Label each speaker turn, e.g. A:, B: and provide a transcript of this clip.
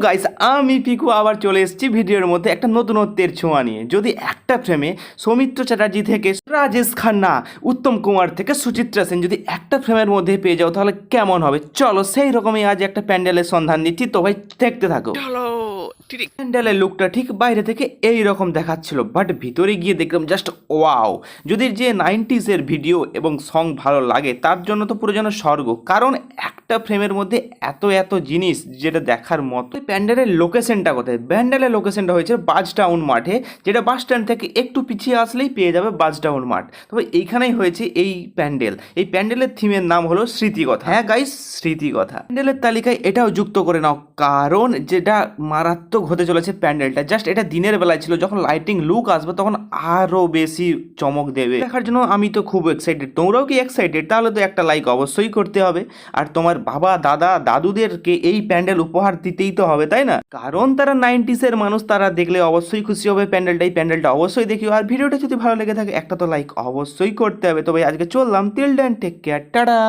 A: Guys, আমি পিকু আবার চলে এসেছি ভিডিওর মধ্যে একটা নতুনত্বের ছোঁয়া নিয়ে। যদি একটা ফ্রেমে সৌমিত্র চ্যাটার্জি থেকে রাজেশ খান্না, উত্তম কুমার থেকে সুচিত্রা সেন যদি একটা ফ্রেমের মধ্যে পেয়ে যাও তাহলে কেমন হবে? চলো সেই রকমই আজ একটা প্যান্ডেলের সন্ধান দিচ্ছি, তো ভাই দেখতে থাকো।
B: চলো
A: প্যান্ডেলের লুকটা ঠিক বাইরে থেকে এই রকম দেখাচ্ছিল, বাট ভিতরে গিয়ে দেখলাম জাস্ট ওয়াও। যদি যে 90s-এর ভিডিও এবং সং ভালো লাগে তার জন্য তো পুরো যেন স্বর্গ, কারণ একটা ফ্রেমের মধ্যে এত এত জিনিস যেটা দেখার মতো। প্যান্ডেলের লোকেশনটা কোথায়? প্যান্ডেলের লোকেশনটা হয়েছে বাজটাউন মাঠে, যেটা বাস স্ট্যান্ড থেকে একটু পিছিয়ে আসলেই পেয়ে যাবে বাজটাউন মাঠ। তবে এইখানেই হয়েছে এই প্যান্ডেল। এই প্যান্ডেলের থিমের নাম হলো স্মৃতিকথা। হ্যাঁ গাইস, স্মৃতিকথা। প্যান্ডেলের তালিকায় এটাও যুক্ত করে নাও, কারণ যেটা মারাত্মক হতে চলেছে প্যান্ডেলটা। জাস্ট এটা দিনের বেলায় ছিল, যখন লাইটিং লুক আসবে তখন আরো বেশি চমক দেবে। দেখার জন্য আমি তো খুব এক্সাইটেড। তোমরাও কি এক্সাইটেড? তাহলে তো একটা লাইক অবশ্যই করতে হবে। আর তোমার বাবা দাদা দাদুদেরকে এই প্যান্ডেল উপহার দিতেই তো হবে, তাই না? কারণ তারা 90s-এর মানুষ, তারা দেখলে অবশ্যই খুশি হবে প্যান্ডেলটা। এই প্যান্ডেলটা অবশ্যই দেখিও। আর ভিডিওটা যদি ভালো লেগে থাকে একটা তো লাইক অবশ্যই করতে হবে। তো ভাই আজকে চললাম, till then take care, tata.